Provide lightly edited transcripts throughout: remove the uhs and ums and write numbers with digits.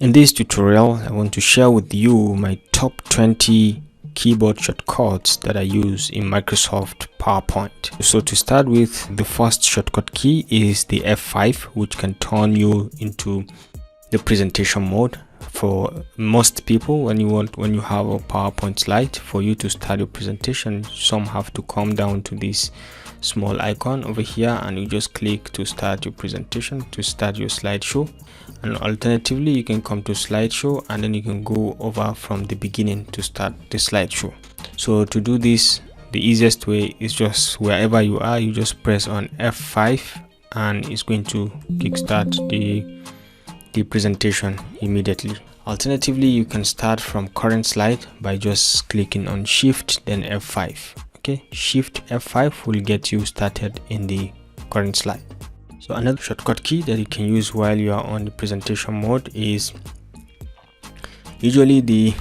In this tutorial, I want to share with you my top 20 keyboard shortcuts that I use in Microsoft PowerPoint. So to start with, the first shortcut key is the F5, which can turn you into the presentation mode. For most people, when you have a PowerPoint slide, for you to start your presentation, some have to come down to this small icon over here and you just click to start your presentation, to start your slideshow. And alternatively, you can come to slideshow and then you can go over from the beginning to start the slideshow. So to do this, the easiest way is just wherever you are, you just press on F5 and it's going to kickstart the presentation immediately. Alternatively, you can start from current slide by just clicking on Shift then F5. Okay, Shift F5 will get you started in the current slide. So another shortcut key that you can use while you are on the presentation mode is usually the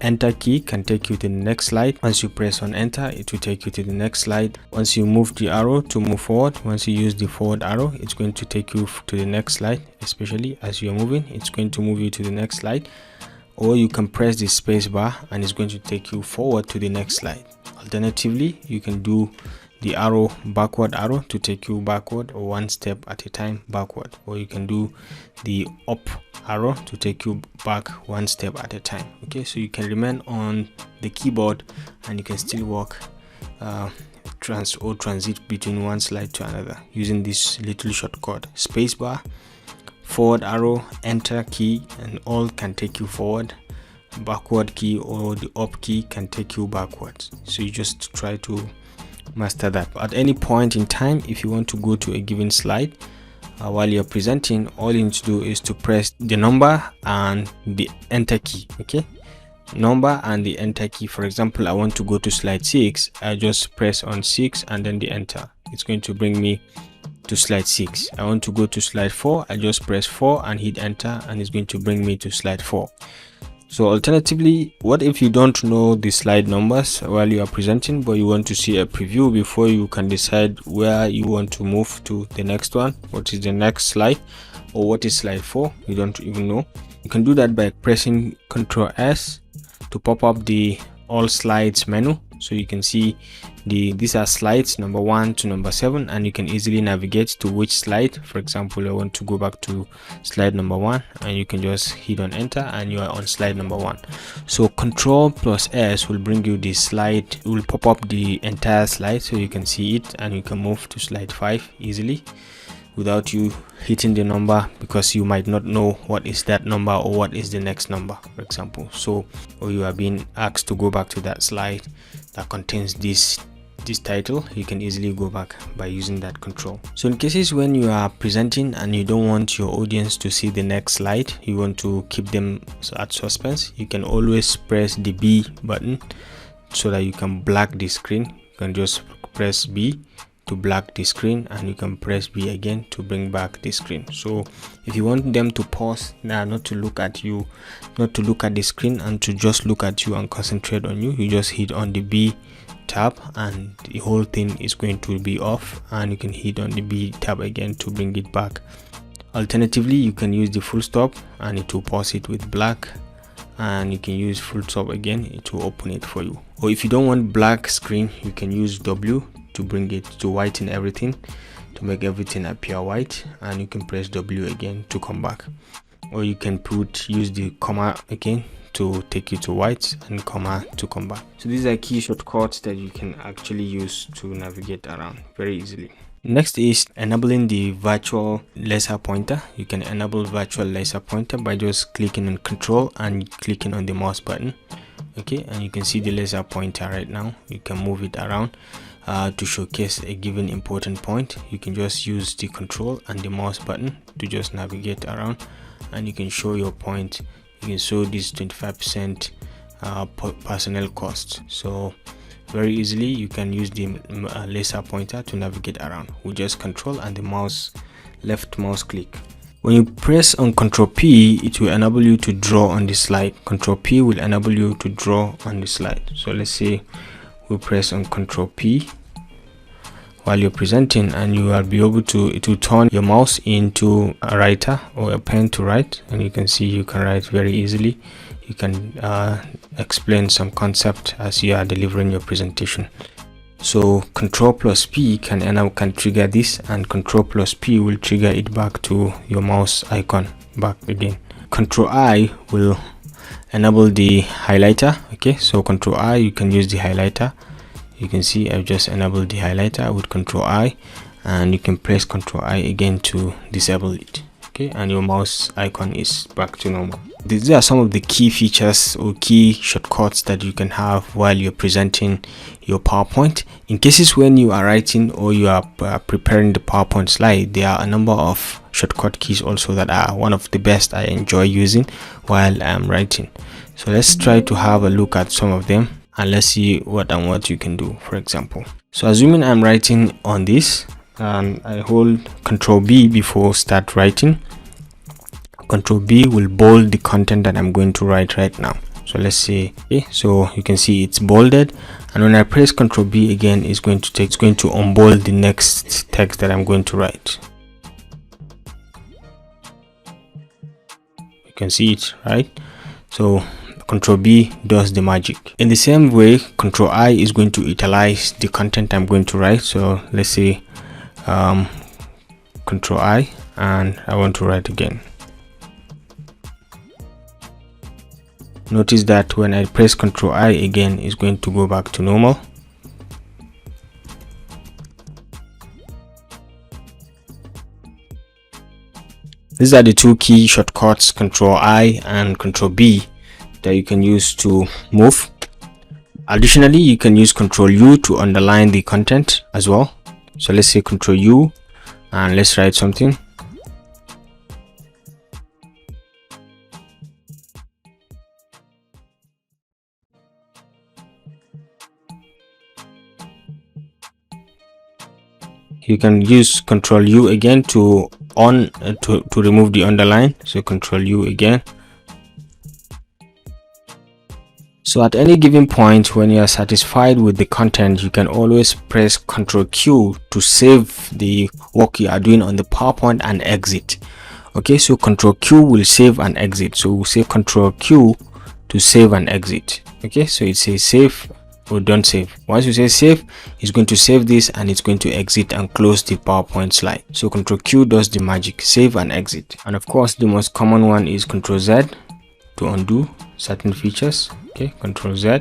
Enter key can take you to the next slide. Once you press on Enter, it will take you to the next slide. Once you move the arrow to move forward, once you use the forward arrow, it's going to take you to the next slide. Especially as you are moving, it's going to move you to the next slide. Or you can press the space bar and it's going to take you forward to the next slide. Alternatively, you can do the backward arrow to take you backward or one step at a time backward, or you can do the up arrow to take you back one step at a time. Okay, so you can remain on the keyboard and you can still walk transit between one slide to another using this little shortcut. Spacebar, forward arrow, Enter key, and all can take you forward. Backward key or the up key can take you backwards. So you just try to master that. At any point in time, if you want to go to a given slide while you're presenting, all you need to do is to press the number and the Enter key. Okay, number and the Enter key. For example, I want to go to slide 6. I just press on 6 and then the Enter. It's going to bring me to slide 6. I want to go to slide 4. I just press 4 and hit Enter and it's going to bring me to slide 4. So alternatively, what if you don't know the slide numbers while you are presenting, but you want to see a preview before you can decide where you want to move to the next one? What is the next slide, or what is slide 4? You don't even know. You can do that by pressing Ctrl S to pop up the all slides menu. So you can see these are slides number 1 to number 7, and you can easily navigate to which slide. For example, I want to go back to slide number 1 and you can just hit on Enter and you are on slide number 1. So Ctrl plus S will bring you the slide, it will pop up the entire slide so you can see it and you can move to slide 5 easily without you hitting the number, because you might not know what is that number or what is the next number, for example. So, or you are being asked to go back to that slide that contains this title, you can easily go back by using that control. So in cases when you are presenting and you don't want your audience to see the next slide, you want to keep them at suspense, you can always press the B button so that you can black the screen. You can just press B to black the screen and you can press B again to bring back the screen. So if you want them to pause now, not to look at you, not to look at the screen, and to just look at you and concentrate on you, you just hit on the B tab and the whole thing is going to be off, and you can hit on the B tab again to bring it back. Alternatively, you can use the full stop and it will pause it with black, and you can use full stop again, it will open it for you. Or if you don't want black screen, you can use W to bring it to whiten everything, to make everything appear white, and you can press W again to come back. Or you can use the comma again to take you to white and comma to come back. So these are key shortcuts that you can actually use to navigate around very easily. Next is enabling the virtual laser pointer. You can enable virtual laser pointer by just clicking on Control and clicking on the mouse button. Okay, and you can see the laser pointer right now. You can move it around to showcase a given important point. You can just use the Control and the mouse button to just navigate around, and you can show your point. You can show this 25% personnel cost. So very easily you can use the laser pointer to navigate around with just Control and the left mouse click. When you press on Ctrl P, it will enable you to draw on the slide. Ctrl P will enable you to draw on the slide. So let's say we press on Ctrl P. while you're presenting, and you will be able to, it will turn your mouse into a writer or a pen to write, and you can see you can write very easily. You can explain some concept as you are delivering your presentation. So Control+P can trigger this, and Control+P will trigger it back to your mouse icon back again. Control-I will enable the highlighter. Okay, so Control-I, you can use the highlighter. You can see I've just enabled the highlighter with Control-I, and you can press Control-I again to disable it. Okay, and your mouse icon is back to normal. These are some of the key features or key shortcuts that you can have while you're presenting your PowerPoint. In cases when you are writing or you are preparing the PowerPoint slide, there are a number of shortcut keys also that are one of the best I enjoy using while I'm writing. So let's try to have a look at some of them, and let's see what you can do. For example, so assuming I'm writing on this, and I hold Control-B before start writing. Control-B will bold the content that I'm going to write right now. So let's say, okay, so you can see it's bolded, and when I press Control-B again, it's going to unbold the next text that I'm going to write. You can see it, right? So Control-B does the magic. In the same way, Control-I is going to italize the content I'm going to write. So let's say Control-I, and I want to write again. Notice that when I press Control-I again, it's going to go back to normal. These are the two key shortcuts, Control-I and Control-B, that you can use to move. Additionally, you can use Control-U to underline the content as well. So let's say Control-U, and let's write something. You can use Control-U again to remove the underline. So Control-U again. So at any given point when you are satisfied with the content, you can always press Control-Q to save the work you are doing on the PowerPoint and exit. Okay, so Control-Q will save and exit. So we'll say Control-Q to save and exit. Okay, so it says save or don't save. Once you say save, it's going to save this, and it's going to exit and close the PowerPoint slide. So Control-Q does the magic, save and exit. And of course, the most common one is Control-Z to undo certain features. Okay, Control-Z,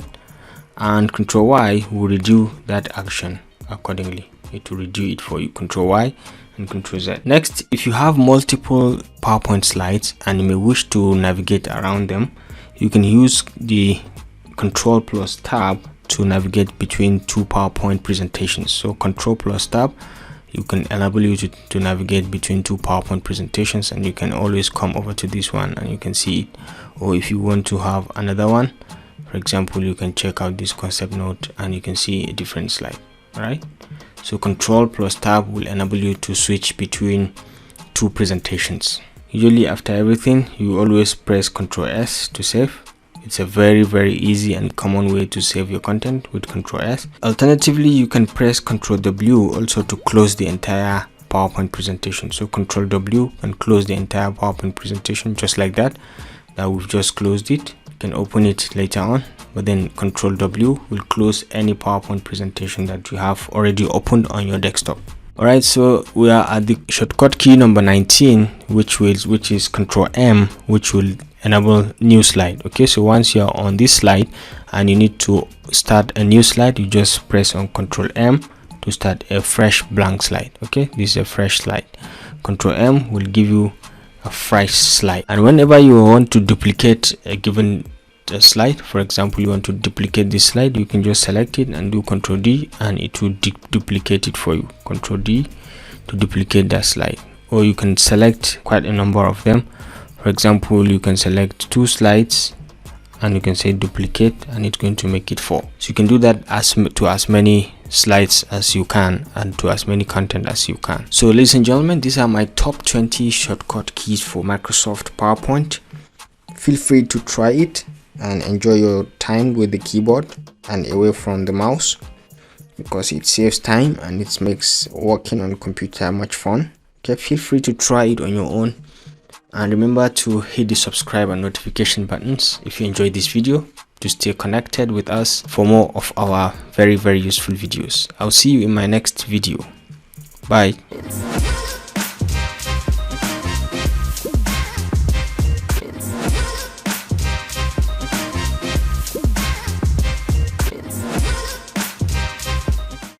and Control-Y will redo that action accordingly. It will redo it for you. Control-Y and Control-Z. Next, if you have multiple PowerPoint slides and you may wish to navigate around them, you can use the Control+Tab to navigate between two PowerPoint presentations. So Control+Tab, you can enable you to navigate between two PowerPoint presentations, and you can always come over to this one and you can see it. Or if you want to have another one, for example, you can check out this concept note and you can see a different slide. All right, so Control+Tab will enable you to switch between two presentations. Usually after everything, you always press Control-S to save. It's a very easy and common way to save your content with Control-S. Alternatively, you can press Control-W also to close the entire PowerPoint presentation. So Control-W can close the entire PowerPoint presentation just like that. Now we've just closed it. You can open it later on, but then Control-W will close any PowerPoint presentation that you have already opened on your desktop. Alright, so we are at the shortcut key number 19, which is Control-M, which will enable new slide. Okay, so once you're on this slide and you need to start a new slide, you just press on Control-M to start a fresh blank slide. Okay, this is a fresh slide. Control-M will give you a fresh slide, and whenever you want to duplicate a given slide, for example, you want to duplicate this slide, you can just select it and do Control-D, and it will duplicate it for you. Control-D to duplicate that slide. Or you can select quite a number of them. For example, you can select 2 slides and you can say duplicate, and it's going to make it 4. So you can do that to as many slides as you can and to as many content as you can. So ladies and gentlemen, these are my top 20 shortcut keys for Microsoft PowerPoint. Feel free to try it and enjoy your time with the keyboard and away from the mouse. because it saves time and it makes working on the computer much fun. Okay, feel free to try it on your own, and remember to hit the subscribe and notification buttons if you enjoyed this video, to stay connected with us for more of our very useful videos. I'll see you in my next video. Bye.